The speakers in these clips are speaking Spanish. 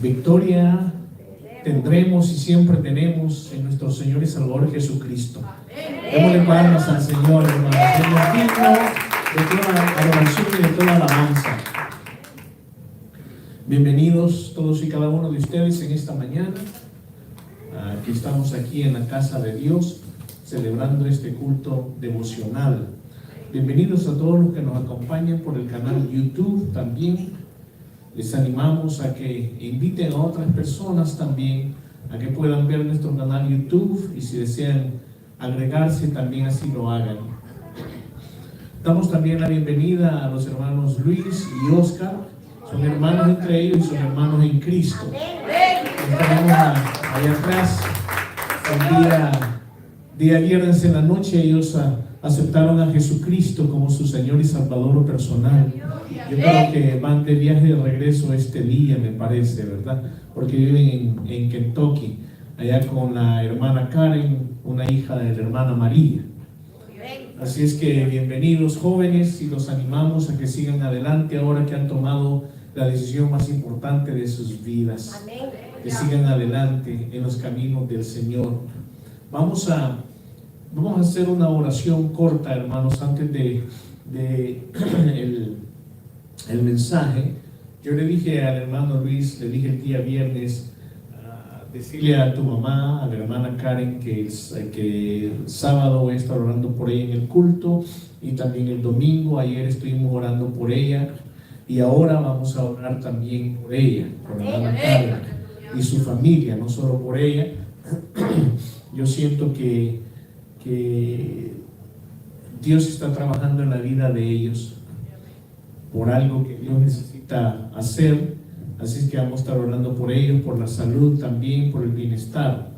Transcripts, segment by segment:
Victoria tendremos y siempre tenemos en nuestro Señor y Salvador Jesucristo. Démosle palmas al Señor, hermanos. Él es digno de toda adoración y de toda alabanza. Bienvenidos todos y cada uno de ustedes en esta mañana. Aquí estamos aquí en la casa de Dios, celebrando este culto devocional. Bienvenidos a todos los que nos acompañan por el canal YouTube también. Les animamos a que inviten a otras personas también a que puedan ver nuestro canal YouTube, y si desean agregarse también así lo hagan. Damos también la bienvenida a los hermanos Luis y Oscar. Son hermanos entre ellos y son hermanos en Cristo. Estaremos allá atrás. El día viernes en la noche ellos aceptaron a Jesucristo como su Señor y Salvador personal. Yo creo que van de viaje de regreso este día, me parece, ¿verdad? Porque viven en Kentucky, allá con la hermana Karen, una hija de la hermana María. Así es que bienvenidos jóvenes, y los animamos a que sigan adelante ahora que han tomado la decisión más importante de sus vidas. Que sigan adelante en los caminos del Señor. Vamos a hacer una oración corta, hermanos, antes de el mensaje. Yo le dije al hermano Luis, le dije el día viernes, decirle a tu mamá, a la hermana Karen, que el sábado voy a estar orando por ella en el culto, y también el domingo. Ayer estuvimos orando por ella, y ahora vamos a orar también por ella, por la hermana Karen y su familia, no solo por ella. Yo siento que Dios está trabajando en la vida de ellos por algo que Dios necesita hacer. Así es que vamos a estar orando por ellos, por la salud también, por el bienestar.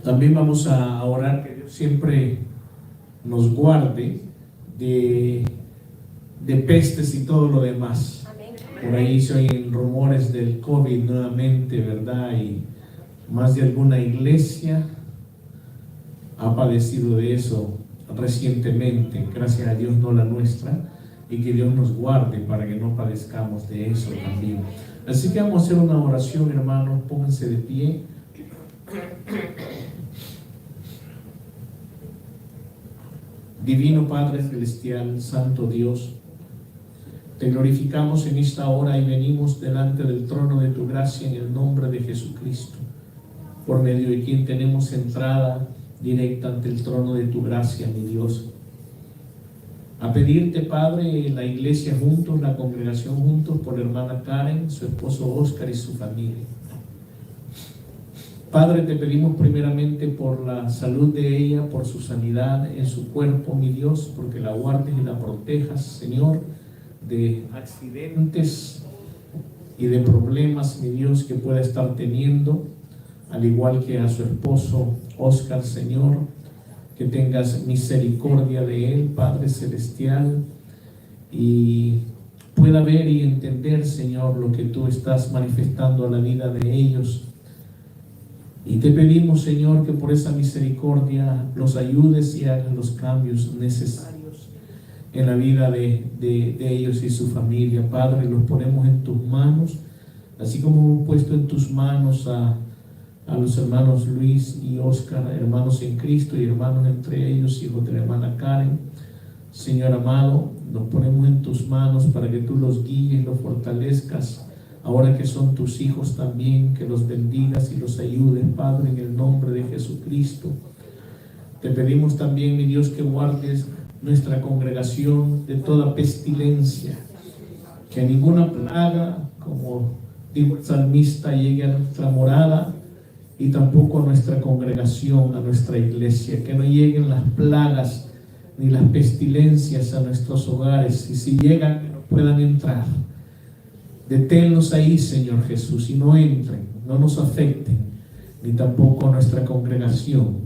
También vamos a orar que Dios siempre nos guarde de pestes y todo lo demás. Por ahí se oyen rumores del COVID nuevamente, ¿verdad? Y más de alguna iglesia ha padecido de eso recientemente. Gracias a Dios, no la nuestra. Y que Dios nos guarde para que no padezcamos de eso también. Así que vamos a hacer una oración, hermanos. Pónganse de pie. Divino Padre Celestial, Santo Dios, te glorificamos en esta hora y venimos delante del trono de tu gracia en el nombre de Jesucristo, por medio de quien tenemos entrada directa ante el trono de tu gracia, mi Dios. A pedirte, Padre, la iglesia juntos, la congregación juntos, por la hermana Karen, su esposo Oscar y su familia. Padre, te pedimos primeramente por la salud de ella, por su sanidad en su cuerpo, mi Dios, porque la guardes y la protejas, Señor, de accidentes y de problemas, mi Dios, que pueda estar teniendo, al igual que a su esposo Oscar, Señor. Que tengas misericordia de él, Padre Celestial, y pueda ver y entender, Señor, lo que tú estás manifestando a la vida de ellos. Y te pedimos, Señor, que por esa misericordia los ayudes y hagas los cambios necesarios en la vida de ellos y su familia. Padre, los ponemos en tus manos, así como hemos puesto en tus manos a los hermanos Luis y Oscar, hermanos en Cristo y hermanos entre ellos, hijos de la hermana Karen. Señor amado, nos ponemos en tus manos para que tú los guíes, los fortalezcas, ahora que son tus hijos también, que los bendigas y los ayudes, Padre, en el nombre de Jesucristo. Te pedimos también, mi Dios, que guardes nuestra congregación de toda pestilencia, que ninguna plaga, como dijo el salmista, llegue a nuestra morada, y tampoco a nuestra congregación, a nuestra iglesia. Que no lleguen las plagas ni las pestilencias a nuestros hogares, y si llegan, que no puedan entrar. Deténlos ahí, Señor Jesús, y no entren, no nos afecten, ni tampoco a nuestra congregación,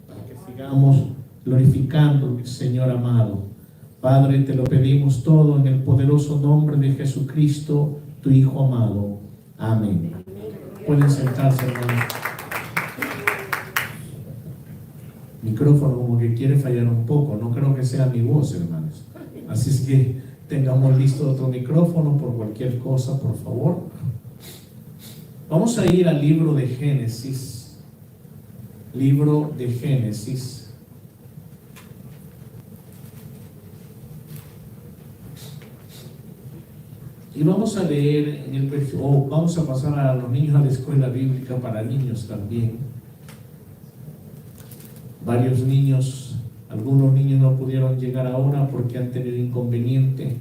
para que sigamos glorificando, Señor amado. Padre, te lo pedimos todo en el poderoso nombre de Jesucristo, tu Hijo amado. Amén. Pueden sentarse, hermanos. Micrófono como que quiere fallar un poco, no creo que sea mi voz, hermanos. Así es que tengamos listo otro micrófono por cualquier cosa, por favor. Vamos a ir al libro de Génesis. Libro de Génesis. Y vamos a leer en el vamos a pasar a los niños a la escuela bíblica para niños también. Varios niños, algunos niños no pudieron llegar ahora porque han tenido inconveniente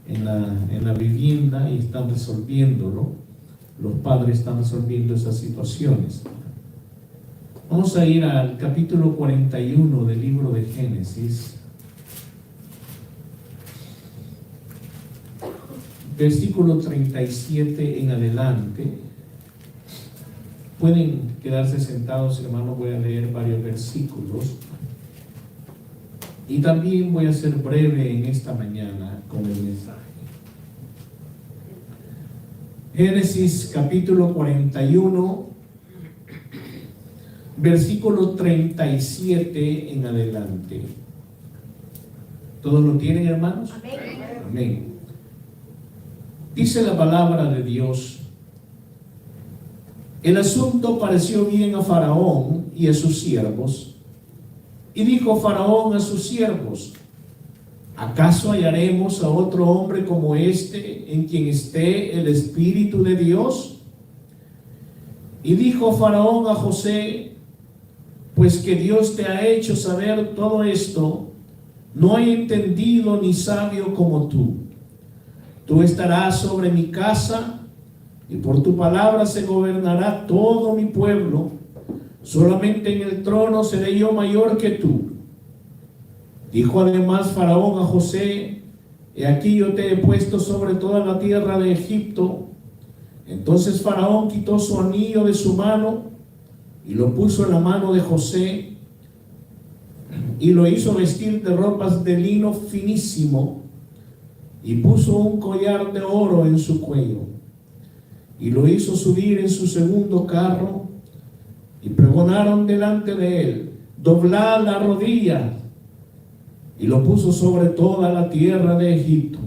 en la vivienda y están resolviéndolo. Los padres están resolviendo esas situaciones. Vamos a ir al capítulo 41 del libro de Génesis. Versículo 37 en adelante. Pueden quedarse sentados, hermanos, voy a leer varios versículos. Y también voy a ser breve en esta mañana con el mensaje. Génesis capítulo 41, versículo 37 en adelante. ¿Todos lo tienen, hermanos? Amén. Amén. Dice la palabra de Dios: el asunto pareció bien a Faraón y a sus siervos, y dijo Faraón a sus siervos: ¿acaso hallaremos a otro hombre como este en quien esté el Espíritu de Dios? Y dijo Faraón a José: pues que Dios te ha hecho saber todo esto, no hay entendido ni sabio como tú. Tú estarás sobre mi casa, y por tu palabra se gobernará todo mi pueblo. Solamente en el trono seré yo mayor que tú. Dijo además Faraón a José: he aquí yo te he puesto sobre toda la tierra de Egipto. Entonces Faraón quitó su anillo de su mano y lo puso en la mano de José, y lo hizo vestir de ropas de lino finísimo, y puso un collar de oro en su cuello, y lo hizo subir en su segundo carro, y pregonaron delante de él: doblad la rodilla. Y lo puso sobre toda la tierra de Egipto.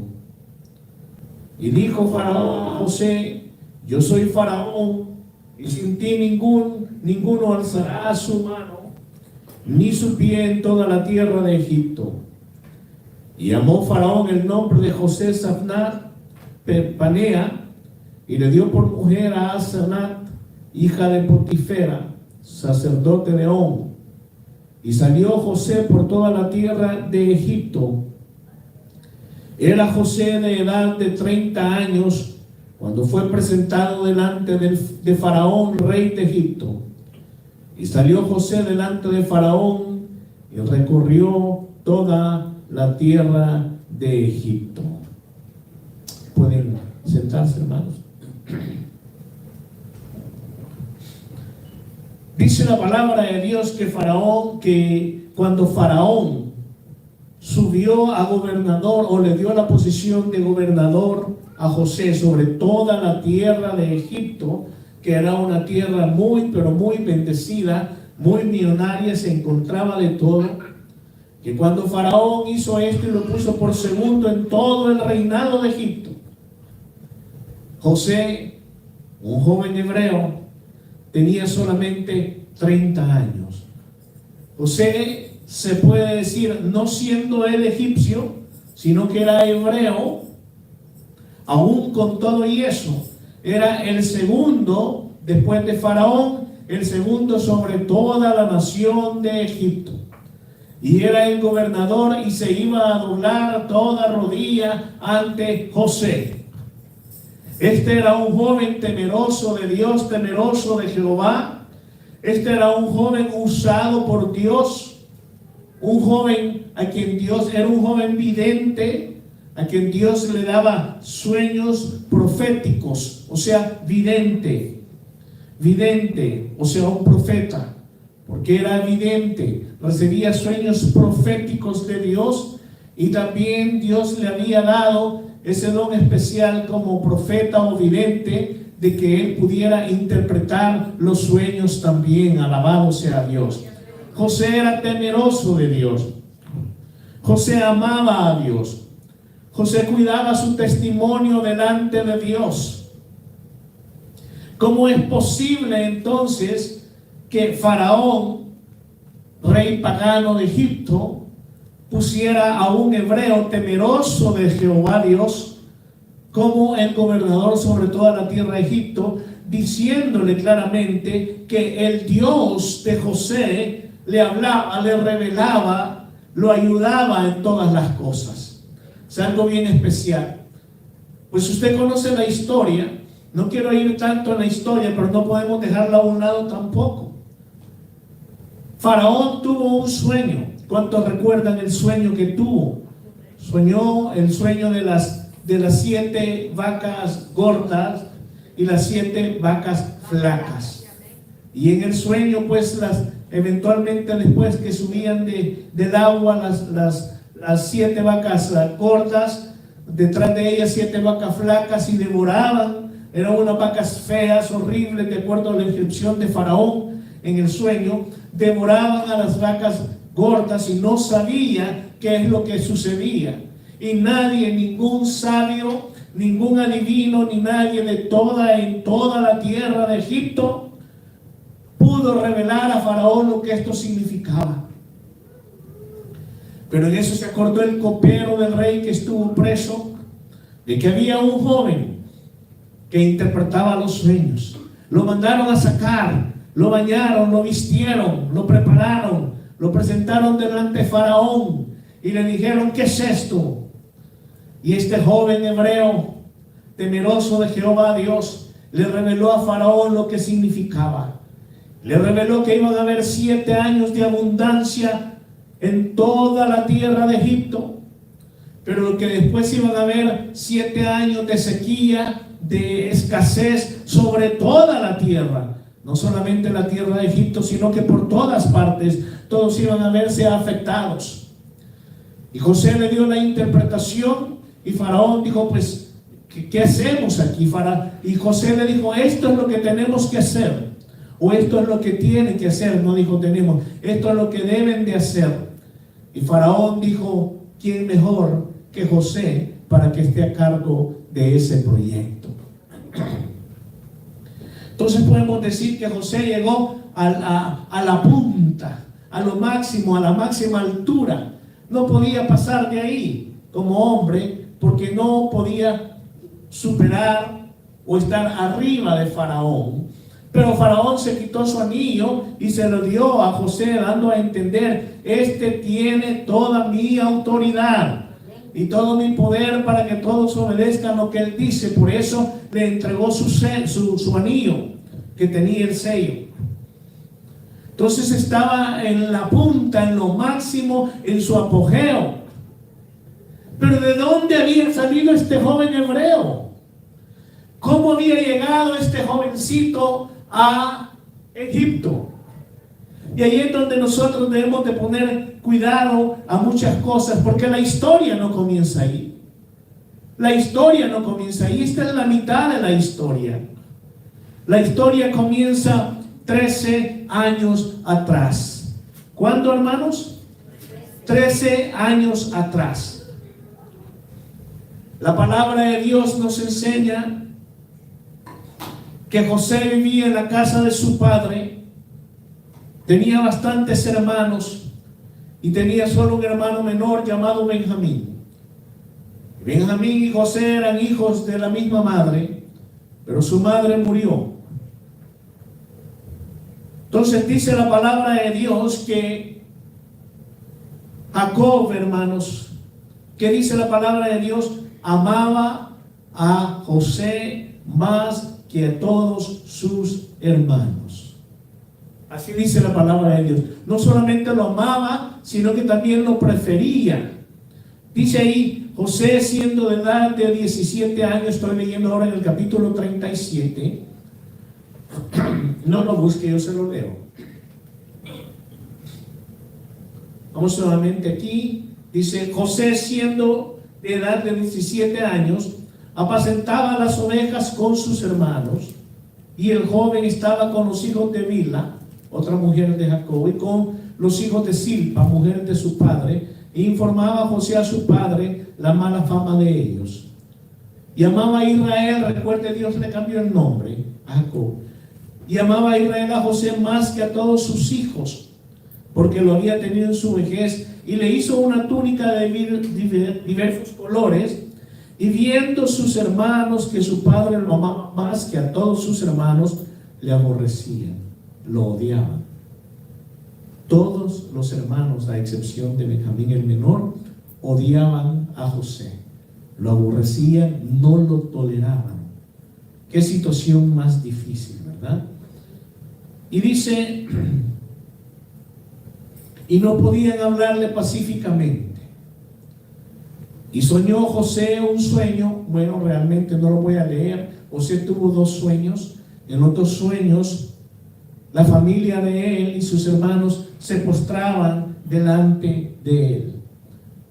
Y dijo Faraón a José: yo soy Faraón, y sin ti ninguno alzará su mano ni su pie en toda la tierra de Egipto. Y llamó Faraón el nombre de José Safnat Panea, y le dio por mujer a Asenat, hija de Potifera, sacerdote de On. Y salió José por toda la tierra de Egipto. Era José de edad de 30 años cuando fue presentado delante de Faraón, rey de Egipto. Y salió José delante de Faraón y recorrió toda la tierra de Egipto. Pueden sentarse, hermanos. Dice la palabra de Dios que cuando Faraón subió a gobernador, o le dio la posición de gobernador a José sobre toda la tierra de Egipto, que era una tierra muy, pero muy bendecida, muy millonaria, se encontraba de todo, que cuando Faraón hizo esto y lo puso por segundo en todo el reinado de Egipto, José, un joven hebreo, tenía solamente 30 años. José, se puede decir, no siendo él egipcio, sino que era hebreo. Aún con todo y eso, era el segundo, después de Faraón, el segundo sobre toda la nación de Egipto. Y era el gobernador, y se iba a doblar toda rodilla ante José. Este era un joven temeroso de Dios, temeroso de Jehová. Este era un joven usado por Dios, un joven a quien Dios, era un joven vidente, a quien Dios le daba sueños proféticos, o sea, vidente, o sea, un profeta, porque era vidente, recibía sueños proféticos de Dios, y también Dios le había dado ese don especial como profeta o vidente, de que él pudiera interpretar los sueños también. Alabado sea Dios. José era temeroso de Dios. José amaba a Dios. José cuidaba su testimonio delante de Dios. ¿Cómo es posible entonces que Faraón, rey pagano de Egipto, pusiera a un hebreo temeroso de Jehová Dios como el gobernador sobre toda la tierra de Egipto, diciéndole claramente que el Dios de José le hablaba, le revelaba, lo ayudaba en todas las cosas? Es algo bien especial. Pues usted conoce la historia, no quiero ir tanto en la historia, pero no podemos dejarla a un lado tampoco. Faraón tuvo un sueño. ¿Cuántos recuerdan el sueño que tuvo? Soñó el sueño de las 7 vacas gordas y las 7 vacas flacas. Y en el sueño, pues, eventualmente después que subían del agua las 7 vacas gordas, detrás de ellas 7 vacas flacas, y devoraban. Eran unas vacas feas, horribles, de acuerdo a la descripción de Faraón en el sueño. Devoraban a las vacas gordas y no sabía qué es lo que sucedía. Y nadie, ningún sabio, ningún adivino, ni nadie en toda la tierra de Egipto pudo revelar a Faraón lo que esto significaba. Pero en eso se acordó el copero del rey que estuvo preso, de que había un joven que interpretaba los sueños. Lo mandaron a sacar, lo bañaron, lo vistieron, lo prepararon, lo presentaron delante de Faraón y le dijeron: ¿qué es esto? Y este joven hebreo, temeroso de Jehová Dios, le reveló a Faraón lo que significaba. Le reveló que iban a haber 7 años de abundancia en toda la tierra de Egipto, pero que después iban a haber 7 años de sequía, de escasez sobre toda la tierra. No solamente la tierra de Egipto, sino que por todas partes todos iban a verse afectados. Y José le dio la interpretación y Faraón dijo: pues, ¿qué hacemos aquí? Y José le dijo: esto es lo que tenemos que hacer, o esto es lo que tienen que hacer. No dijo tenemos, esto es lo que deben de hacer. Y Faraón dijo: ¿quién mejor que José para que esté a cargo de ese proyecto? Entonces podemos decir que José llegó a la punta, a lo máximo, a la máxima altura. No podía pasar de ahí como hombre, porque no podía superar o estar arriba de Faraón. Pero Faraón se quitó su anillo y se lo dio a José, dando a entender: este tiene toda mi autoridad y todo mi poder para que todos obedezcan lo que él dice. Por eso le entregó su anillo, que tenía el sello. Entonces estaba en la punta, en lo máximo, en su apogeo. Pero ¿de dónde había salido este joven hebreo? ¿Cómo había llegado este jovencito a Egipto? Y ahí es donde nosotros debemos de poner cuidado a muchas cosas, porque la historia no comienza ahí. La historia no comienza ahí. Esta es la mitad de la historia. La historia comienza 13 años atrás. ¿Cuándo, hermanos? 13 años atrás. La palabra de Dios nos enseña que José vivía en la casa de su padre. Tenía bastantes hermanos y tenía solo un hermano menor llamado Benjamín. Benjamín y José eran hijos de la misma madre, pero su madre murió. Entonces dice la palabra de Dios que Jacob, hermanos, que dice la palabra de Dios, amaba a José más que a todos sus hermanos. Así dice la palabra de Dios. No solamente lo amaba, sino que también lo prefería. Dice ahí: José, siendo de edad de 17 años, estoy leyendo ahora en el capítulo 37. No lo busque, yo se lo leo. Vamos nuevamente aquí. Dice: José, siendo de edad de 17 años, apacentaba las ovejas con sus hermanos, y el joven estaba con los hijos de Bilha, otra mujer de Jacob, y con los hijos de Silpa, mujer de su padre, e informaba a José a su padre la mala fama de ellos. Y amaba a Israel. Recuerde, Dios le cambió el nombre. a Jacob. Y amaba a Israel a José más que a todos sus hijos, porque lo había tenido en su vejez, y le hizo una túnica de diversos colores. Y viendo sus hermanos que su padre lo amaba más que a todos sus hermanos, le aborrecían, lo odiaban. Todos los hermanos, a excepción de Benjamín el menor, odiaban a José, lo aborrecían, no lo toleraban. Qué situación más difícil, ¿verdad? Y dice, y no podían hablarle pacíficamente. Y soñó José un sueño. Bueno, realmente no lo voy a leer. José tuvo 2 sueños. En los 2 sueños, la familia de él y sus hermanos se postraban delante de él.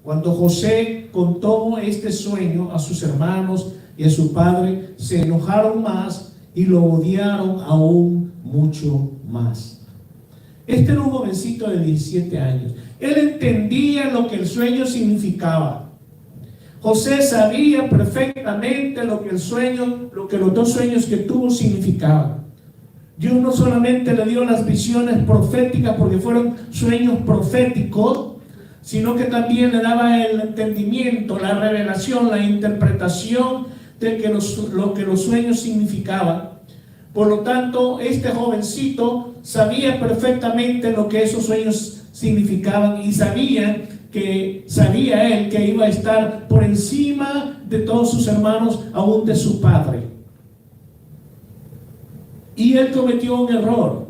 Cuando José contó este sueño a sus hermanos y a su padre, se enojaron más y lo odiaron aún mucho más. Este era un jovencito de 17 años. Él entendía lo que el sueño significaba. José sabía perfectamente lo que los 2 sueños que tuvo significaban. Dios no solamente le dio las visiones proféticas porque fueron sueños proféticos, sino que también le daba el entendimiento, la revelación, la interpretación de lo que los sueños significaban. Por lo tanto, este jovencito sabía perfectamente lo que esos sueños significaban, y sabía él que iba a estar por encima de todos sus hermanos, aún de su padre. Y él cometió un error.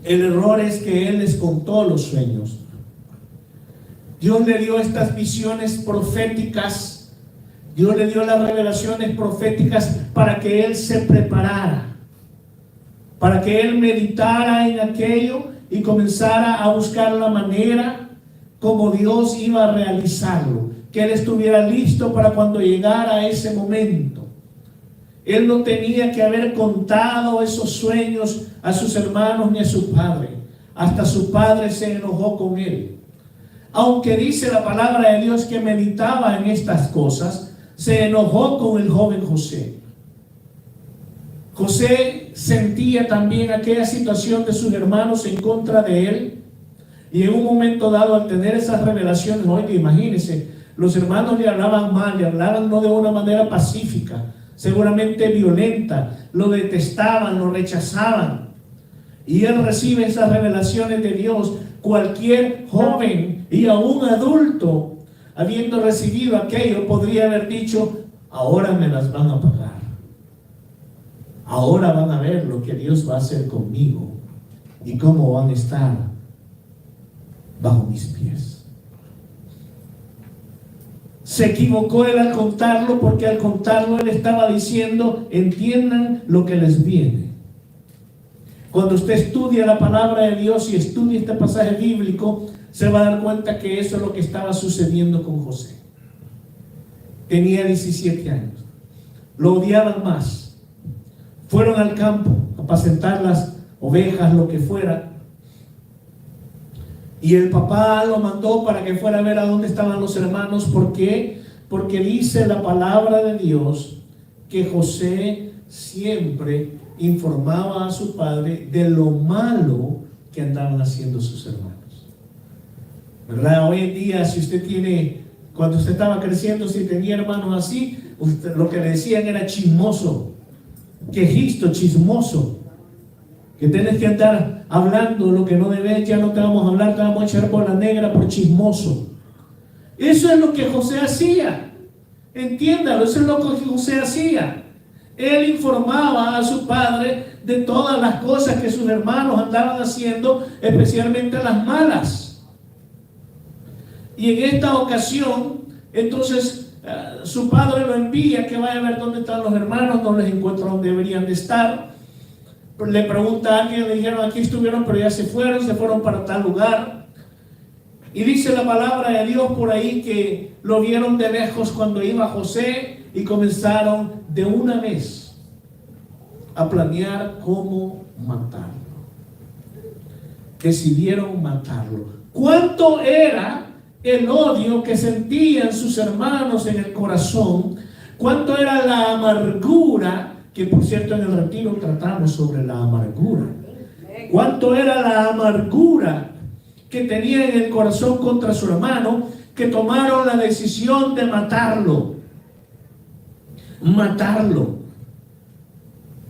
El error es que él les contó los sueños. Dios le dio estas visiones proféticas, Dios le dio las revelaciones proféticas para que él se preparara, para que él meditara en aquello y comenzara a buscar la manera como Dios iba a realizarlo, que él estuviera listo para cuando llegara ese momento. Él no tenía que haber contado esos sueños a sus hermanos ni a su padre. Hasta su padre se enojó con él. Aunque dice la palabra de Dios que meditaba en estas cosas, se enojó con el joven José. José sentía también aquella situación de sus hermanos en contra de él. Y en un momento dado, al tener esas revelaciones, oye, imagínense, los hermanos le hablaban mal, le hablaban no de una manera pacífica, seguramente violenta, lo detestaban, lo rechazaban. Y él recibe esas revelaciones de Dios. Cualquier joven y aún adulto, habiendo recibido aquello, podría haber dicho, ahora me las van a pagar. Ahora van a ver lo que Dios va a hacer conmigo y cómo van a estar bajo mis pies. Se equivocó él al contarlo, porque al contarlo él estaba diciendo, entiendan lo que les viene. Cuando usted estudia la palabra de Dios y estudia este pasaje bíblico, se va a dar cuenta que eso es lo que estaba sucediendo con José. Tenía 17 años. Lo odiaban más. Fueron al campo a apacentar las ovejas, lo que fuera. Y el papá lo mandó para que fuera a ver a dónde estaban los hermanos. ¿Por qué? Porque dice la palabra de Dios que José siempre informaba a su padre de lo malo que andaban haciendo sus hermanos. ¿Verdad? Hoy en día, si usted tiene, cuando usted estaba creciendo, si tenía hermanos así, usted, lo que le decían era chismoso, quejisto, chismoso, que tienes que andar hablando lo que no debes, ya no te vamos a hablar, te vamos a echar por la negra por chismoso. Eso es lo que José hacía. Entiéndalo, eso es lo que José hacía. Él informaba a su padre de todas las cosas que sus hermanos andaban haciendo, especialmente las malas. Y en esta ocasión, entonces, su padre lo envía que vaya a ver dónde están los hermanos, no les encuentra donde deberían de estar. Le pregunta a alguien, le dijeron, aquí estuvieron, pero ya se fueron para tal lugar. Y dice la palabra de Dios por ahí que lo vieron de lejos cuando iba José y comenzaron de una vez a planear cómo matarlo. Decidieron matarlo. ¿Cuánto era el odio que sentían sus hermanos en el corazón? ¿Cuánto era la amargura que por cierto en el retiro tratamos sobre la amargura. ¿Cuánto era la amargura que tenía en el corazón contra su hermano, que tomaron la decisión de matarlo? Matarlo.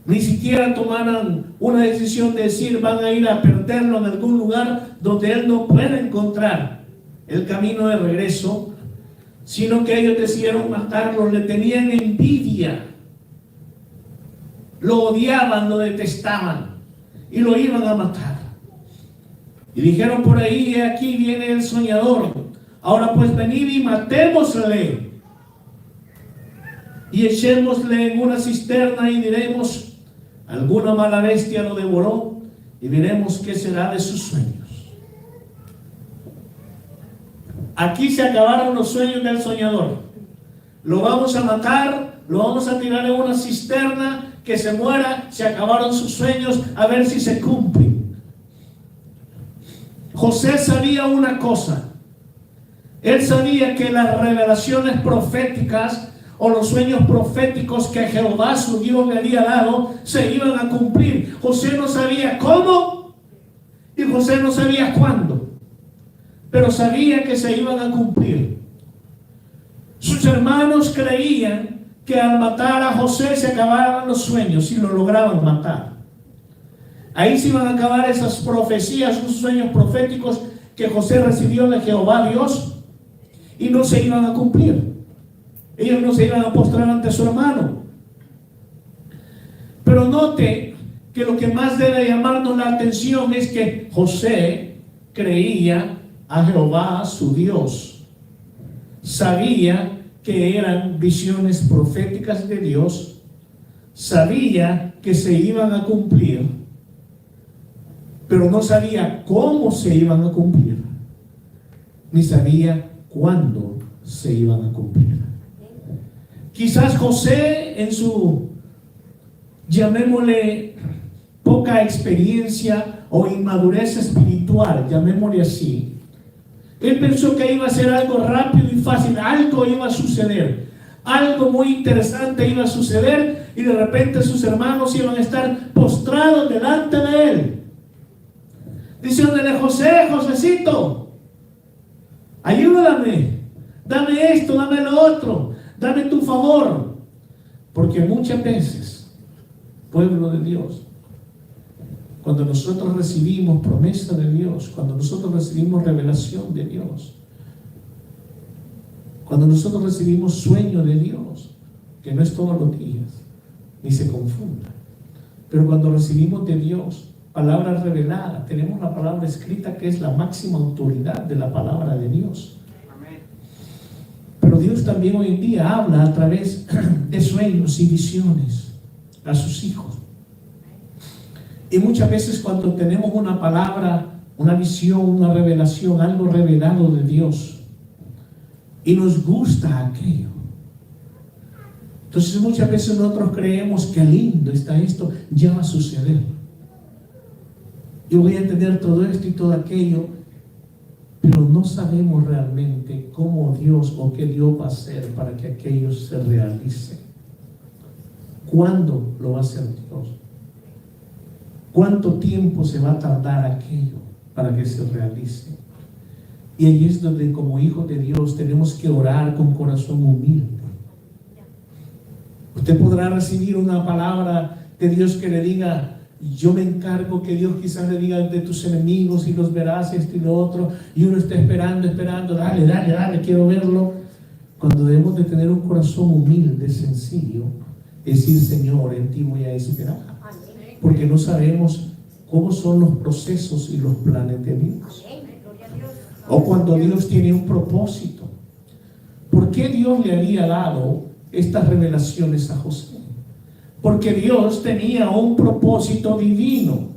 Ni siquiera tomaran una decisión de decir van a ir a perderlo en algún lugar donde él no pueda encontrar el camino de regreso, sino que ellos decidieron matarlo. Le tenían envidia, lo odiaban, lo detestaban y lo iban a matar. Y dijeron por ahí: aquí viene el soñador, ahora pues venid y matémosle y echémosle en una cisterna y diremos: alguna mala bestia lo devoró, y veremos qué será de sus sueños. Aquí se acabaron los sueños del soñador. Lo vamos a matar, lo vamos a tirar en una cisterna, que se muera. Se acabaron sus sueños, a ver si se cumplen. José sabía una cosa. Él sabía que las revelaciones proféticas o los sueños proféticos que Jehová su Dios le había dado se iban a cumplir. José no sabía cómo y José no sabía cuándo, pero sabía que se iban a cumplir. Sus hermanos creían que al matar a José se acababan los sueños, y lo lograban matar. Ahí se iban a acabar esas profecías, esos sueños proféticos que José recibió de Jehová Dios, y no se iban a cumplir. Ellos no se iban a postrar ante su hermano. Pero note que lo que más debe llamarnos la atención es que José creía a Jehová su Dios. Sabía que eran visiones proféticas de Dios. Sabía que se iban a cumplir, pero no sabía cómo se iban a cumplir, ni sabía cuándo se iban a cumplir. Quizás José, en su, llamémosle, poca experiencia o inmadurez espiritual, llamémosle así, él pensó que iba a ser algo rápido y fácil. Algo iba a suceder, algo muy interesante iba a suceder, y de repente sus hermanos iban a estar postrados delante de él, diciéndole: José, Josecito, ayúdame, dame esto, dame lo otro, dame tu favor. Porque muchas veces, pueblo de Dios, cuando nosotros recibimos promesa de Dios, cuando nosotros recibimos revelación de Dios, cuando nosotros recibimos sueño de Dios, que no es todos los días, ni se confunda, pero cuando recibimos de Dios palabra revelada, tenemos la palabra escrita, que es la máxima autoridad de la palabra de Dios. Pero Dios también hoy en día habla a través de sueños y visiones a sus hijos. Y muchas veces cuando tenemos una palabra, una visión, una revelación, algo revelado de Dios, y nos gusta aquello, entonces muchas veces nosotros creemos que lindo está esto, ya va a suceder. Yo voy a tener todo esto y todo aquello, pero no sabemos realmente cómo Dios o qué Dios va a hacer para que aquello se realice. ¿Cuándo lo va a hacer Dios? ¿Cuánto tiempo se va a tardar aquello para que se realice? Y ahí es donde, como hijos de Dios, tenemos que orar con corazón humilde. Usted podrá recibir una palabra de Dios que le diga: yo me encargo, que Dios quizás le diga: de tus enemigos y los verás, esto y lo otro, y uno está esperando, dale, quiero verlo. Cuando debemos de tener un corazón humilde, sencillo, decir: Señor, en ti voy a esperar, porque no sabemos cómo son los procesos y los planes de Dios. O cuando Dios tiene un propósito. ¿Por qué Dios le había dado estas revelaciones a José? Porque Dios tenía un propósito divino.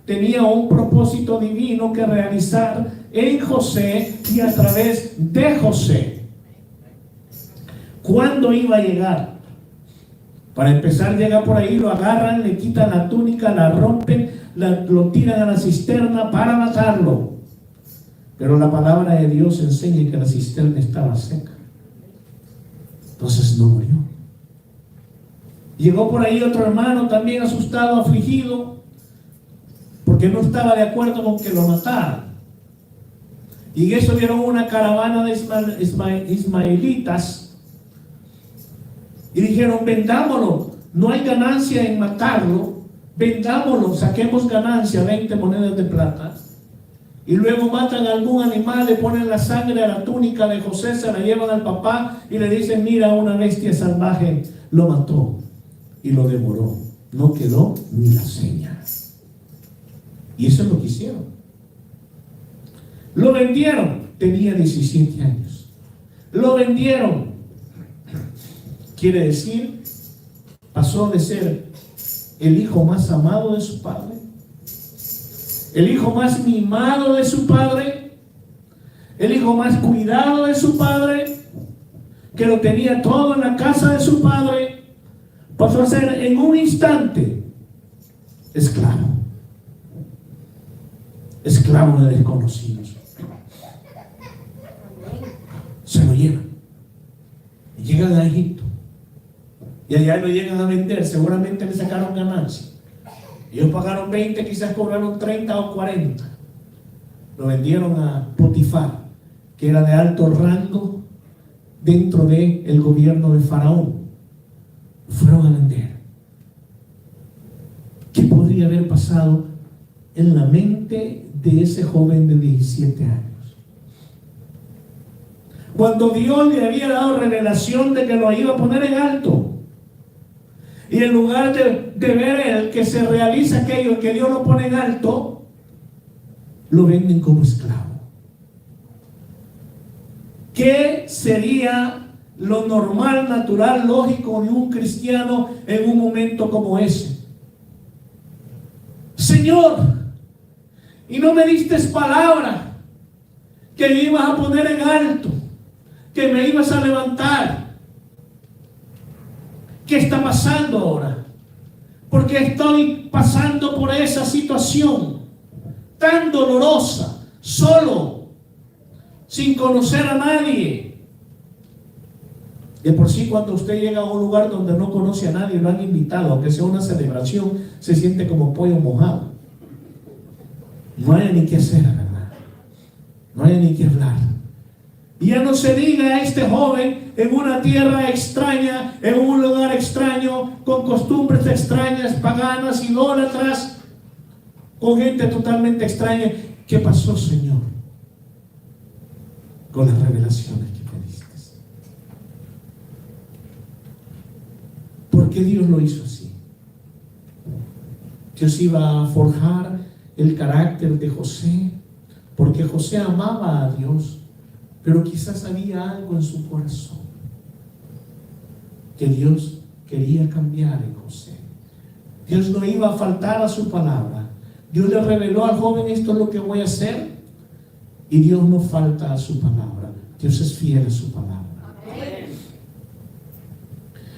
Tenía un propósito divino que realizar en José y a través de José. ¿Cuándo iba a llegar? Para empezar, llega por ahí, lo agarran, le quitan la túnica, la rompen, lo tiran a la cisterna para matarlo. Pero la palabra de Dios enseña que la cisterna estaba seca. Entonces no murió. Llegó por ahí otro hermano también asustado, afligido, porque no estaba de acuerdo con que lo mataran. Y en eso vieron una caravana de ismaelitas y dijeron: vendámoslo, no hay ganancia en matarlo, vendámoslo, saquemos ganancia, 20 monedas de plata. Y luego matan a algún animal, le ponen la sangre a la túnica de José, se la llevan al papá y le dicen: mira, una bestia salvaje lo mató y lo devoró, no quedó ni la seña. Y eso es lo que hicieron. Lo vendieron, tenía 17 años. Lo vendieron. Quiere decir, pasó de ser el hijo más amado de su padre, el hijo más mimado de su padre, el hijo más cuidado de su padre, que lo tenía todo en la casa de su padre, pasó a ser en un instante esclavo. Esclavo de desconocidos. Se lo llevan. Y llegan a Egipto. Y allá lo llegan a vender. Seguramente le sacaron ganancia. Ellos pagaron 20, quizás cobraron 30 o 40. Lo vendieron a Potifar, que era de alto rango dentro del gobierno de Faraón. Fueron a vender. ¿Qué podría haber pasado en la mente de ese joven de 17 años? Cuando Dios le había dado revelación de que lo iba a poner en alto, y en lugar de ver el que se realiza aquello que Dios lo pone en alto, lo venden como esclavo. ¿Qué sería lo normal, natural, lógico de un cristiano en un momento como ese? Señor, y no me diste palabra que me ibas a poner en alto, que me ibas a levantar. ¿Qué está pasando ahora? Porque estoy pasando por esa situación tan dolorosa, solo, sin conocer a nadie. De por sí, cuando usted llega a un lugar donde no conoce a nadie, lo han invitado, aunque sea una celebración, se siente como pollo mojado. No hay ni qué hacer, ¿verdad? No hay ni qué hablar. Y ya no se diga a este joven en una tierra extraña, en un lugar extraño, con costumbres extrañas, paganas, idólatras, con gente totalmente extraña. ¿Qué pasó, Señor, con las revelaciones que me diste? ¿Por qué Dios lo hizo así? Dios iba a forjar el carácter de José, porque José amaba a Dios, pero quizás había algo en su corazón que Dios quería cambiar en José. Dios no iba a faltar a su palabra. Dios le reveló al joven: esto es lo que voy a hacer, y Dios no falta a su palabra. Dios es fiel a su palabra.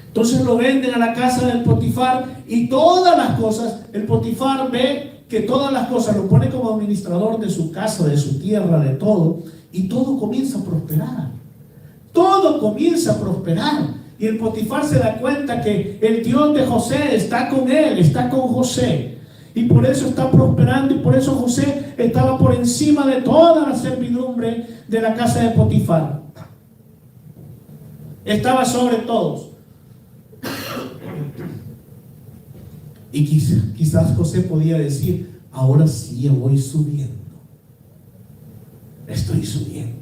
Entonces lo venden a la casa del Potifar, y todas las cosas, el Potifar ve que todas las cosas, lo pone como administrador de su casa, de su tierra, de todo, y todo comienza a prosperar. Todo comienza a prosperar. Y el Potifar se da cuenta que el Dios de José está con él, está con José. Y por eso está prosperando, y por eso José estaba por encima de toda la servidumbre de la casa de Potifar. Estaba sobre todos. Y quizás José podía decir: ahora sí yo voy subiendo. Estoy subiendo.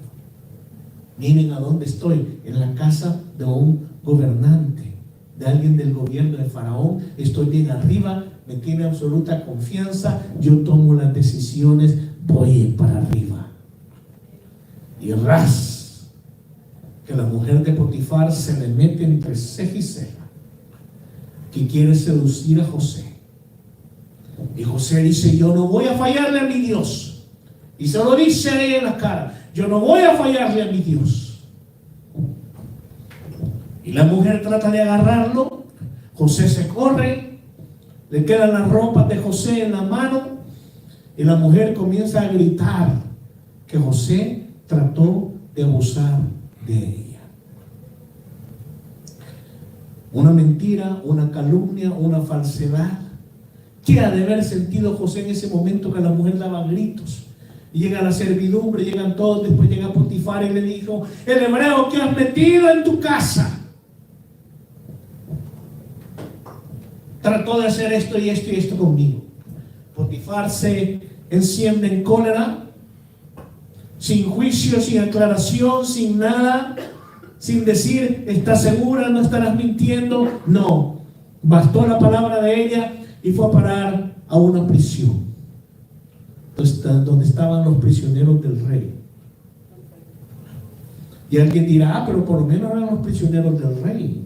Miren a dónde estoy, en la casa de un gobernante, de alguien del gobierno de Faraón. Estoy bien arriba, me tiene absoluta confianza, yo tomo las decisiones, voy para arriba. Y ras, que la mujer de Potifar se le mete entre ceja y ceja, que quiere seducir a José. Y José dice: yo no voy a fallarle a mi Dios. Y se lo dice a ella en la cara: yo no voy a fallarle a mi Dios. Y la mujer trata de agarrarlo. José se corre, le quedan las ropas de José en la mano, y la mujer comienza a gritar que José trató de abusar de ella. una mentira, una calumnia, una falsedad. ¿Qué ha de haber sentido José en ese momento que la mujer daba gritos? Llega la servidumbre, llegan todos, después llega Potifar y le dijo: el hebreo que has metido en tu casa trató de hacer esto y esto y esto conmigo. Potifar se enciende en cólera, sin juicio, sin aclaración, sin nada, sin decir: ¿estás segura? ¿No estarás mintiendo? No, bastó la palabra de ella y fue a parar a una prisión donde estaban los prisioneros del rey. Y alguien dirá: pero por lo menos eran los prisioneros del rey.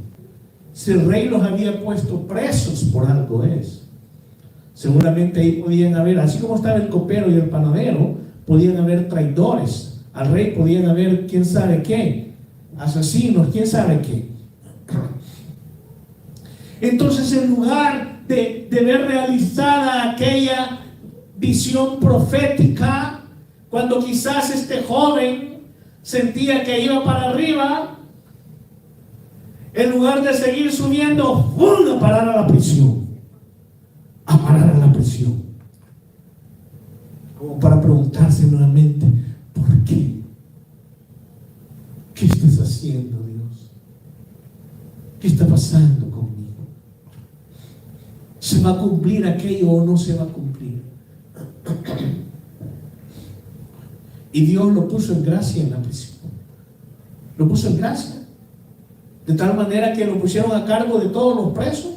Si el rey los había puesto presos, por algo es. Seguramente ahí podían haber, así como estaba el copero y el panadero, podían haber traidores al rey, podían haber quién sabe qué, asesinos, quién sabe qué. Entonces, en lugar de ver realizada aquella visión profética, cuando quizás este joven sentía que iba para arriba, en lugar de seguir subiendo, ¡pum!, a parar a la prisión. A parar a la prisión. Como para preguntarse nuevamente: ¿por qué? ¿Qué estás haciendo, Dios? ¿Qué está pasando conmigo? ¿Se va a cumplir aquello o no se va a cumplir? Y Dios lo puso en gracia en la prisión. Lo puso en gracia. De tal manera que lo pusieron a cargo de todos los presos.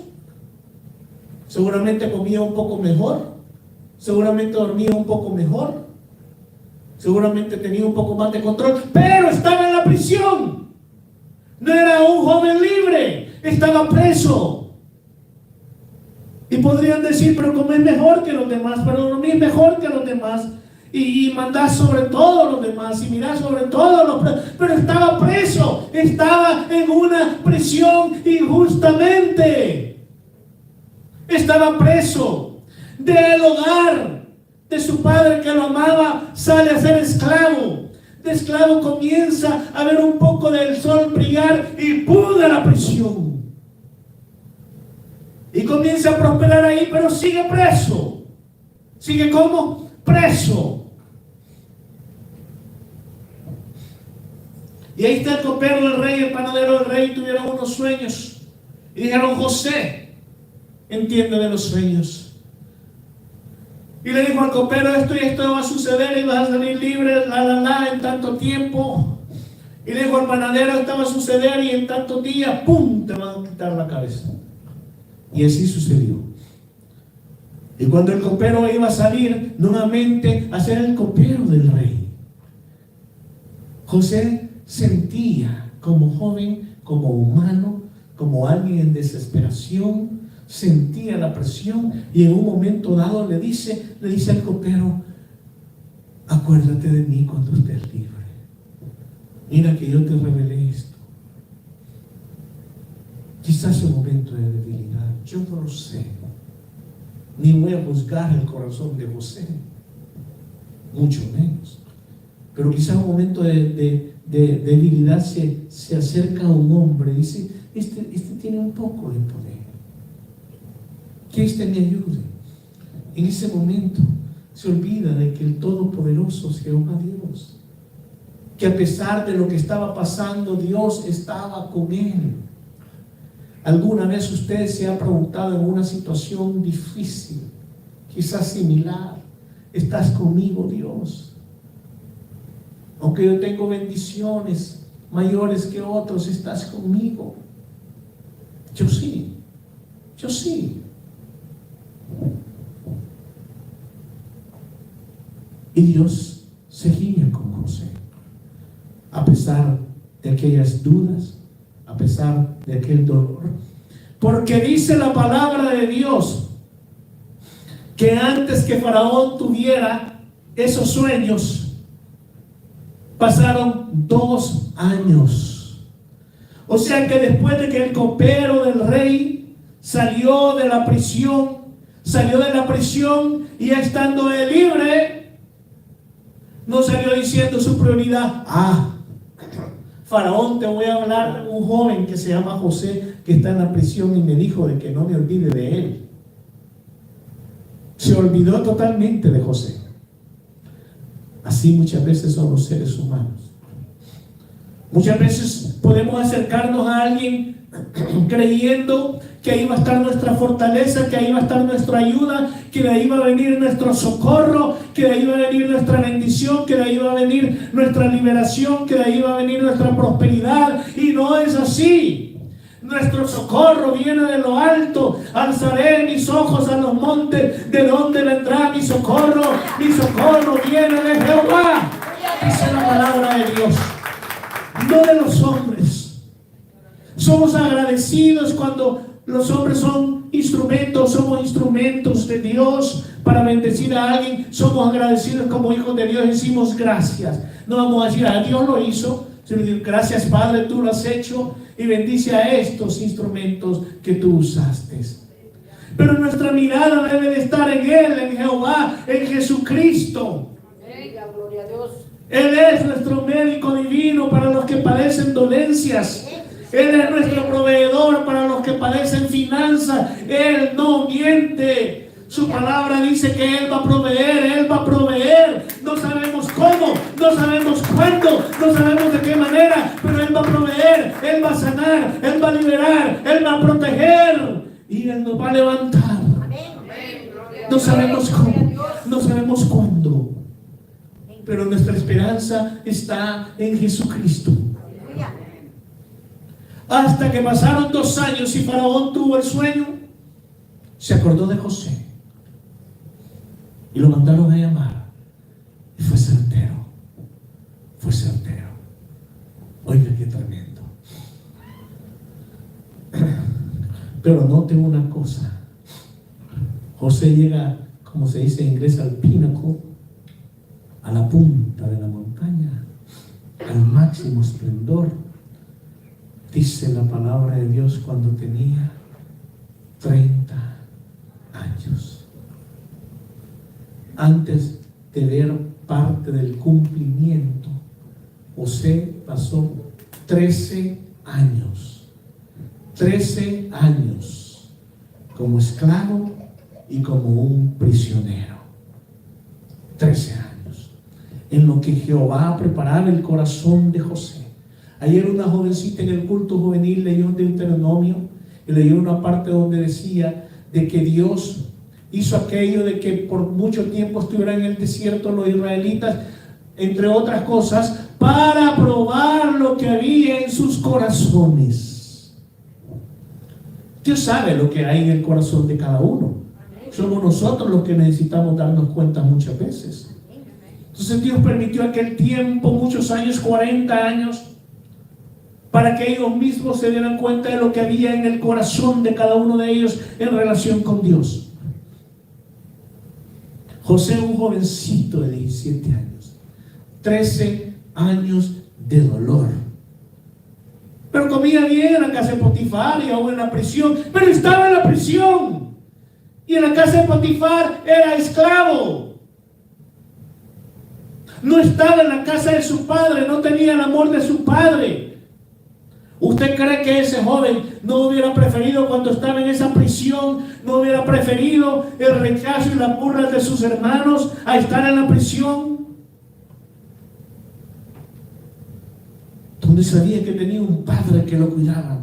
Seguramente comía un poco mejor, seguramente dormía un poco mejor, seguramente tenía un poco más de control, pero estaba en la prisión. No era un joven libre, estaba preso. Y podrían decir: pero como es mejor que los demás, pero no es mejor que los demás, y mandás sobre todos los demás, y mirás sobre todos los presos. Pero estaba preso, estaba en una prisión injustamente. Estaba preso del hogar de su padre que lo amaba, sale a ser esclavo. De esclavo comienza a ver un poco del sol brillar y ¡pum!, a la prisión. Y comienza a prosperar ahí, pero sigue preso. ¿Sigue cómo? Preso. Y ahí está el copero del rey, el panadero del rey, tuvieron unos sueños. Y dijeron: José, entiende de los sueños. Y le dijo al copero: esto y esto va a suceder y vas a salir libre, en tanto tiempo. Y le dijo al panadero: esto va a suceder y en tantos días, ¡pum!, te van a quitar la cabeza. Y así sucedió. Y cuando el copero iba a salir nuevamente a ser el copero del rey, José sentía, como joven, como humano, como alguien en desesperación, sentía la presión, y en un momento dado le dice al copero: acuérdate de mí cuando estés libre. Mira que yo te revelé esto. Quizás un momento de debilidad, yo no lo sé, ni voy a juzgar el corazón de José, mucho menos. Pero quizás un momento de debilidad se acerca a un hombre y dice: este tiene un poco de poder, que este me ayude. En ese momento se olvida de que el Todopoderoso es Jehová Dios, que a pesar de lo que estaba pasando, Dios estaba con él. ¿Alguna vez usted se ha preguntado en una situación difícil, quizás similar: ¿estás conmigo, Dios? Aunque yo tengo bendiciones mayores que otros, ¿estás conmigo? Yo sí, yo sí. Y Dios seguía con José, a pesar de aquellas dudas, a pesar de aquel dolor, porque dice la palabra de Dios que antes que Faraón tuviera esos sueños, pasaron 2 años. O sea que después de que el copero del rey salió de la prisión y ya estando él libre, no salió diciendo su prioridad: Faraón, te voy a hablar de un joven que se llama José, que está en la prisión y me dijo de que no me olvide de él. Se olvidó totalmente de José. Así muchas veces son los seres humanos. Muchas veces podemos acercarnos a alguien creyendo que ahí va a estar nuestra fortaleza, que ahí va a estar nuestra ayuda, que de ahí va a venir nuestro socorro, que de ahí va a venir nuestra bendición, que de ahí va a venir nuestra liberación, que de ahí va a venir nuestra prosperidad. Y no es así. Nuestro socorro viene de lo alto. Alzaré mis ojos a los montes, ¿de dónde vendrá mi socorro? Mi socorro viene de Jehová. Esa es la palabra de Dios, no de los hombres. Somos agradecidos cuando los hombres son instrumentos, somos instrumentos de Dios para bendecir a alguien. Somos agradecidos como hijos de Dios, decimos gracias. No vamos a decir, Dios lo hizo, sino decir, gracias Padre, tú lo has hecho y bendice a estos instrumentos que tú usaste. Pero nuestra mirada debe de estar en Él, en Jehová, en Jesucristo. Gloria a Dios. Él es nuestro médico divino para los que padecen dolencias. Él es nuestro proveedor para los que padecen finanzas. Él no miente. Su palabra dice que Él va a proveer. Él va a proveer. No sabemos cómo, no sabemos cuándo, no sabemos de qué manera, pero Él va a proveer. Él va a sanar, Él va a liberar, Él va a proteger y Él nos va a levantar. No sabemos cómo, no sabemos cuándo, pero nuestra esperanza está en Jesucristo. Hasta que pasaron 2 años y Faraón tuvo el sueño, se acordó de José y lo mandaron a llamar. Y fue certero, fue certero. Oiga, qué tremendo. Pero note una cosa: José llega, como se dice en inglés, al pináculo, a la punta de la montaña, al máximo esplendor. Dice la palabra de Dios cuando tenía 30 años. Antes de ver parte del cumplimiento, José pasó 13 años. 13 años como esclavo y como un prisionero. 13 años. En lo que Jehová preparaba el corazón de José. Ayer una jovencita en el culto juvenil leyó un Deuteronomio y leyó una parte donde decía de que Dios hizo aquello de que por mucho tiempo estuvieran en el desierto los israelitas, entre otras cosas, para probar lo que había en sus corazones. Dios sabe lo que hay en el corazón de cada uno. Somos nosotros los que necesitamos darnos cuenta muchas veces. Entonces Dios permitió aquel tiempo, muchos años, 40 años, para que ellos mismos se dieran cuenta de lo que había en el corazón de cada uno de ellos en relación con Dios. José, un jovencito de 17 años, 13 años de dolor. Pero comía bien en la casa de Potifar y aún en la prisión, pero estaba en la prisión. Y en la casa de Potifar era esclavo. No estaba en la casa de su padre, no tenía el amor de su padre. ¿Usted cree que ese joven no hubiera preferido, cuando estaba en esa prisión, no hubiera preferido el rechazo y las burlas de sus hermanos a estar en la prisión? Donde sabía que tenía un padre que lo cuidaba.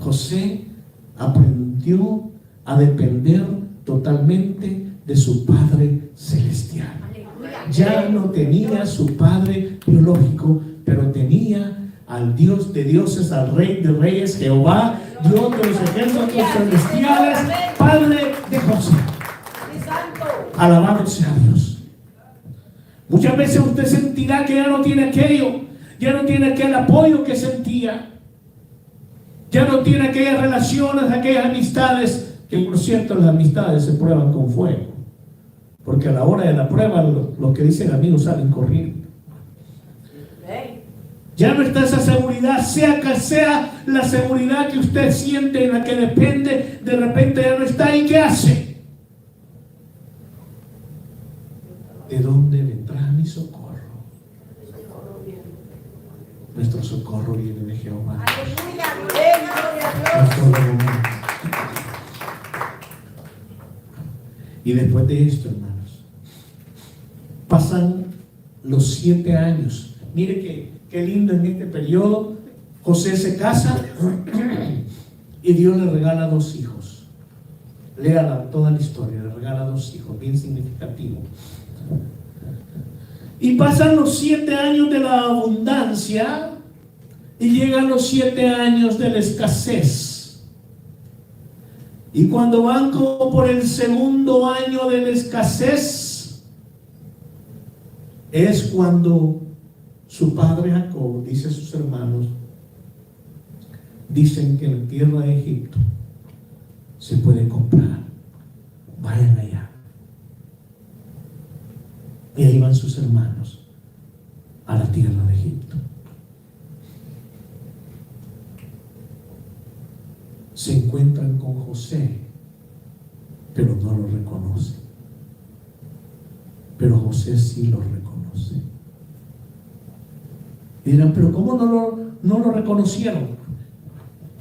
José aprendió a depender totalmente de su Padre Celestial. Ya no tenía su padre biológico, pero tenía al Dios de dioses, al Rey de reyes, Jehová, Dios de los ejércitos celestiales, Padre de José. Alabado sea Dios. Muchas veces usted sentirá que ya no tiene aquello, ya no tiene aquel apoyo que sentía, ya no tiene aquellas relaciones, aquellas amistades, que por cierto las amistades se prueban con fuego, porque a la hora de la prueba los que dicen amigos salen corriendo. Ya no está esa seguridad, sea que sea la seguridad que usted siente, en la que depende, de repente ya no está. ¿Y qué hace? ¿De dónde vendrá mi socorro? nuestro socorro viene de Jehová. Y después de esto, hermanos, pasan los 7 años. Mire qué lindo en este periodo. José se casa y Dios le regala 2 hijos. Lea toda la historia, le regala 2 hijos, bien significativo. Y pasan los 7 años de la abundancia y llegan los 7 años de la escasez. Y cuando van como por el segundo año de la escasez, es cuando su padre Jacob dice a sus hermanos, dicen que en la tierra de Egipto se puede comprar, vayan allá. Y ahí van sus hermanos a la tierra de Egipto. Se encuentran con José, pero no lo reconocen. Pero José sí lo reconoce. Y dirán, pero ¿cómo no lo reconocieron?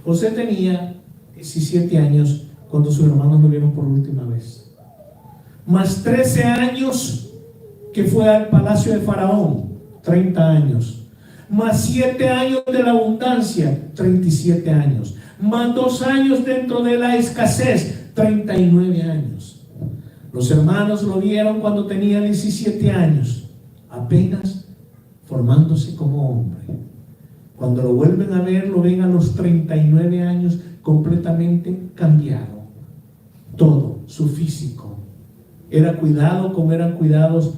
José tenía 17 años cuando sus hermanos lo vieron por última vez, más 13 años que fue al palacio de Faraón, 30 años, más 7 años de la abundancia, 37 años, más 2 años dentro de la escasez, 39 años. Los hermanos lo vieron cuando tenía 17 años, apenas formándose como hombre. Cuando lo vuelven a ver, lo ven a los 39 años completamente cambiado. Todo, su físico, era cuidado como eran cuidados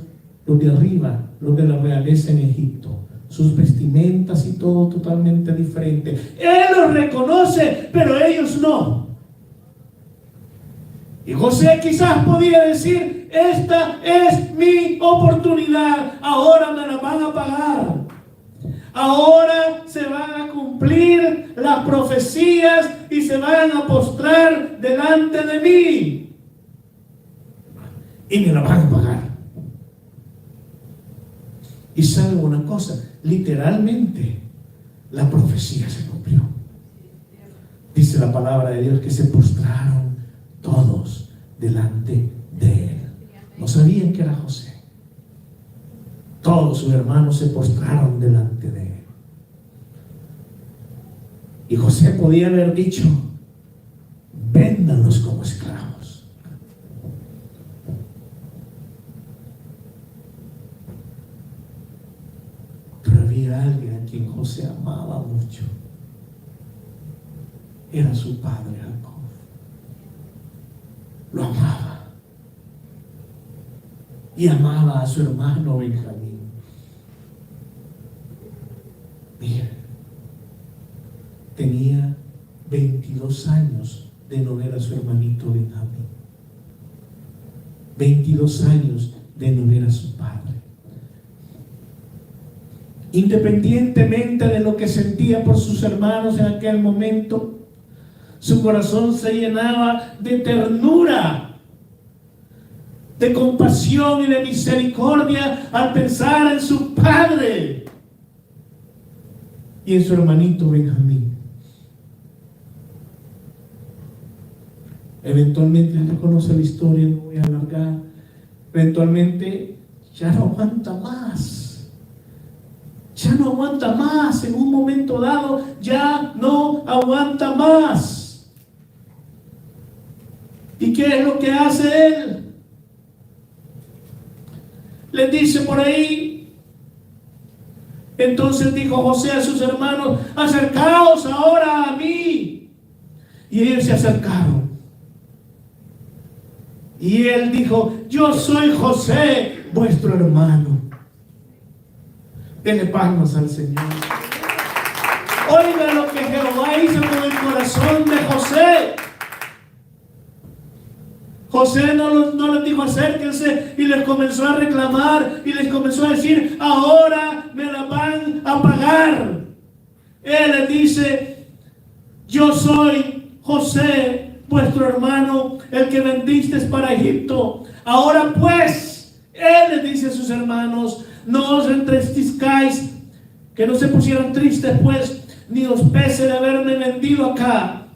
los de arriba, los de la realeza en Egipto. Sus vestimentas y todo totalmente diferente. Él los reconoce, pero ellos no. Y José quizás podía decir, esta es mi oportunidad, ahora me la van a pagar. Ahora se van a cumplir las profecías y se van a postrar delante de mí. Y me la van a pagar. Y saben una cosa, literalmente la profecía se cumplió. Dice la palabra de Dios que se postraron todos delante de él. No sabían que era José. Todos sus hermanos se postraron delante de él. Y José podía haber dicho, véndanlos como esclavos. Pero había alguien a quien José amaba mucho. Era su padre Jacob. Lo amaba. Y amaba a su hermano Benjamín. Mira, tenía 22 años de no ver a su hermanito Benjamín. 22 años de no ver a su padre. Independientemente de lo que sentía por sus hermanos en aquel momento, su corazón se llenaba de ternura, de compasión y de misericordia al pensar en su padre y en su hermanito Benjamín. Eventualmente, él conoce la historia, no voy a alargar. Eventualmente ya no aguanta más. Ya no aguanta más. En un momento dado ya no aguanta más. ¿Y qué es lo que hace él? Les dice por ahí, entonces dijo José a sus hermanos, acercaos ahora a mí. Y ellos se acercaron. Y él dijo, yo soy José, vuestro hermano. Denle palmas al Señor. Oiga lo que Jehová hizo con el corazón de José. José no les dijo acérquense y les comenzó a reclamar y les comenzó a decir, ahora me la van a pagar. Él les dice, yo soy José, vuestro hermano, el que vendisteis para Egipto. Ahora pues, él les dice a sus hermanos, no os entristezcáis que no se pusieran tristes pues, ni os pese de haberme vendido acá,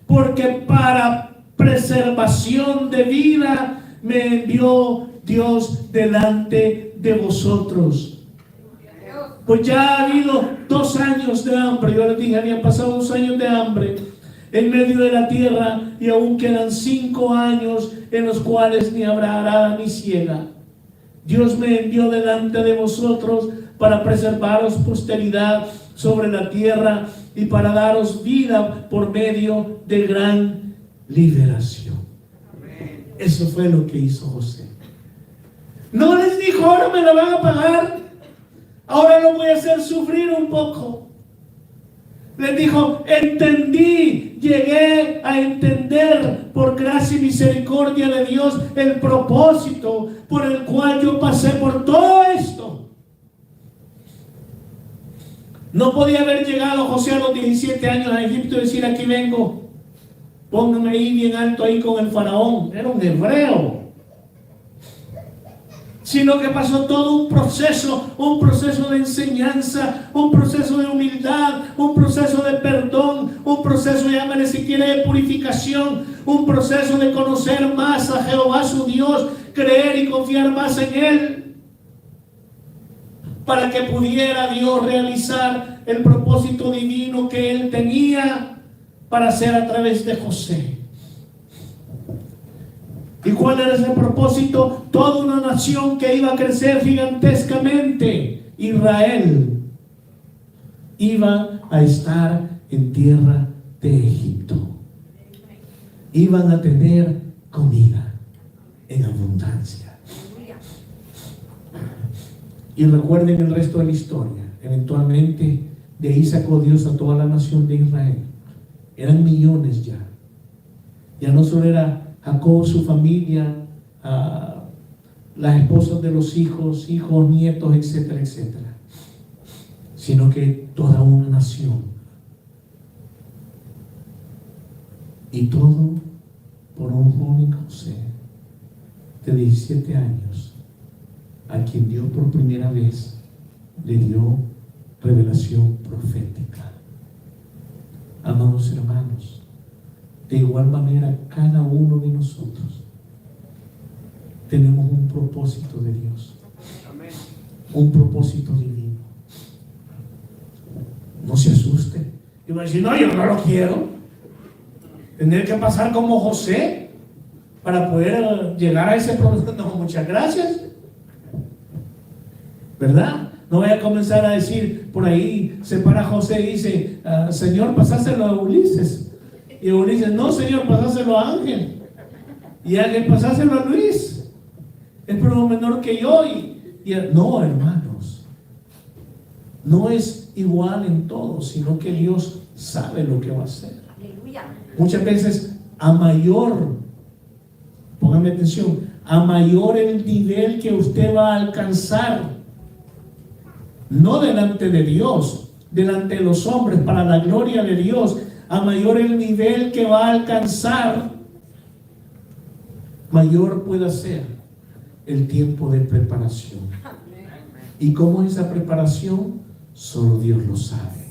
porque para preservación de vida me envió Dios delante de vosotros. Pues ya ha habido 2 años de hambre. Yo les dije, habían pasado 2 años de hambre en medio de la tierra, y aún quedan 5 años en los cuales ni habrá arada ni siega. Dios me envió delante de vosotros para preservaros posteridad sobre la tierra y para daros vida por medio de gran liberación. Eso fue lo que hizo José. No les dijo, ahora me la van a pagar, ahora lo voy a hacer sufrir un poco. Les dijo, entendí, llegué a entender por gracia y misericordia de Dios el propósito por el cual yo pasé por todo esto. No podía haber llegado José a los 17 años a Egipto y decir, aquí vengo, pónganme ahí bien alto ahí con el faraón. Era un hebreo. Sino que pasó todo un proceso de enseñanza, un proceso de humildad, un proceso de perdón, un proceso, llámale si quiere, de purificación, un proceso de conocer más a Jehová su Dios, creer y confiar más en Él, para que pudiera Dios realizar el propósito divino que Él tenía para hacer a través de José. ¿Y cuál era ese propósito? Toda una nación que iba a crecer gigantescamente. Israel iba a estar en tierra de Egipto. Iban a tener comida en abundancia. Y recuerden el resto de la historia. Eventualmente de ahí sacó Dios a toda la nación de Israel. Eran millones ya. Ya no solo era Jacob, su familia, las esposas de los hijos, nietos, etcétera, etcétera, sino que toda una nación. Y todo por un joven José de 17 años, a quien Dios por primera vez le dio revelación profética. Amados hermanos, de igual manera, cada uno de nosotros tenemos un propósito de Dios, un propósito divino. No se asuste. Y va a decir, no, yo no lo quiero. Tener que pasar como José para poder llegar a ese propósito. No, muchas gracias. ¿Verdad? No voy a comenzar a decir, por ahí se para José y dice, Señor, pasáselo a Ulises. Y Ulises, no, Señor, pasáselo a Ángel. Y Ángel, pasáselo a Luis. Es primo menor que yo. No, hermanos. No es igual en todo, sino que Dios sabe lo que va a hacer. Aleluya. Muchas veces, a mayor, pónganme atención, a mayor el nivel que usted va a alcanzar, no delante de Dios, delante de los hombres, para la gloria de Dios, a mayor el nivel que va a alcanzar, mayor puede ser el tiempo de preparación. ¿Y cómo es esa preparación? Solo Dios lo sabe.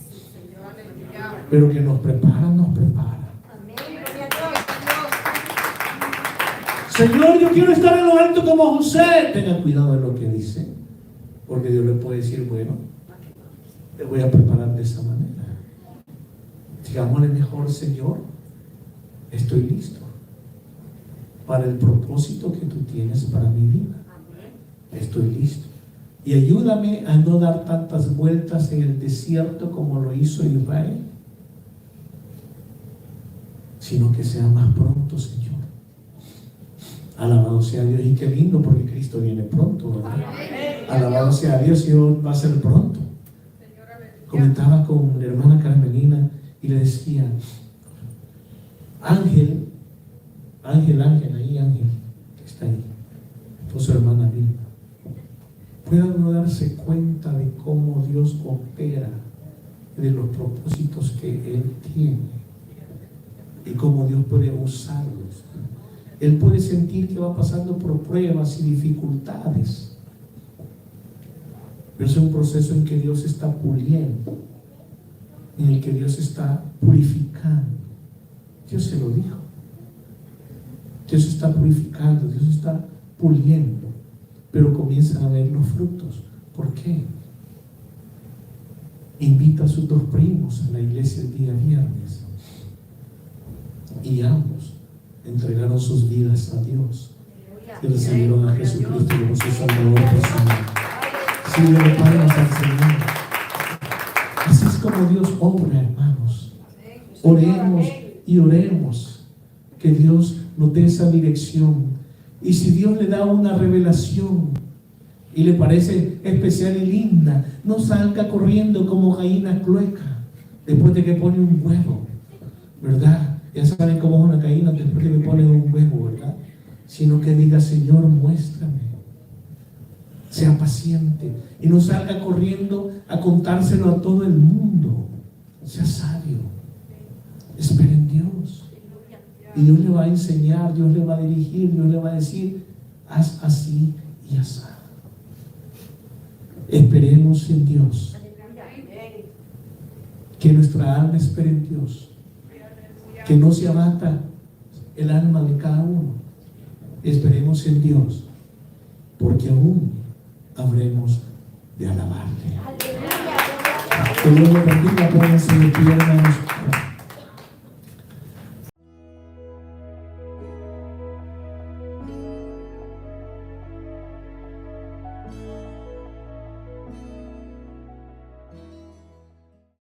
Pero que nos prepara, nos prepara. Señor, yo quiero estar en lo alto como José. Tenga cuidado de lo que dice, porque Dios le puede decir, bueno, te voy a preparar de esa manera. Digámosle mejor, Señor, estoy listo para el propósito que tú tienes para mi vida. Estoy listo. Y ayúdame a no dar tantas vueltas en el desierto como lo hizo Israel, sino que sea más pronto, Señor. Alabado sea Dios. Y qué lindo, porque Cristo viene pronto, ¿verdad? Alabado sea Dios, Dios va a ser pronto. Comentaba con la hermana Carmelina y le decía, Ángel, que está ahí, por su hermana Vilma, puede uno darse cuenta de cómo Dios opera, de los propósitos que Él tiene y cómo Dios puede usarlos. Él puede sentir que va pasando por pruebas y dificultades, Pero es un proceso en que Dios está puliendo, en el que Dios está purificando. Dios se lo dijo. Dios está purificando, Dios está puliendo, pero comienzan a ver los frutos. ¿Por qué? Invita a sus dos primos a la iglesia el día viernes y ambos entregaron sus vidas a Dios y recibieron a Jesucristo como su Salvador personal. Sí, le palmas al Señor. Así es como Dios obra, hermanos. Oremos y oremos que Dios nos dé esa dirección. Y si Dios le da una revelación y le parece especial y linda, no salga corriendo como gallina clueca después de que pone un huevo, ¿verdad? Ya saben cómo es una gallina después de que pone un huevo, ¿verdad? Sino que diga: Señor, muéstrame. Sea paciente y no salga corriendo a contárselo a todo el mundo. Sea sabio. Espere en Dios. Y Dios le va a enseñar, Dios le va a dirigir, Dios le va a decir: haz así y así. Esperemos en Dios. Que nuestra alma espere en Dios. Que no se abata el alma de cada uno. Esperemos en Dios, porque aún habremos de alabarle. Que Dios lo bendiga. Pónganse de pie, hermanos.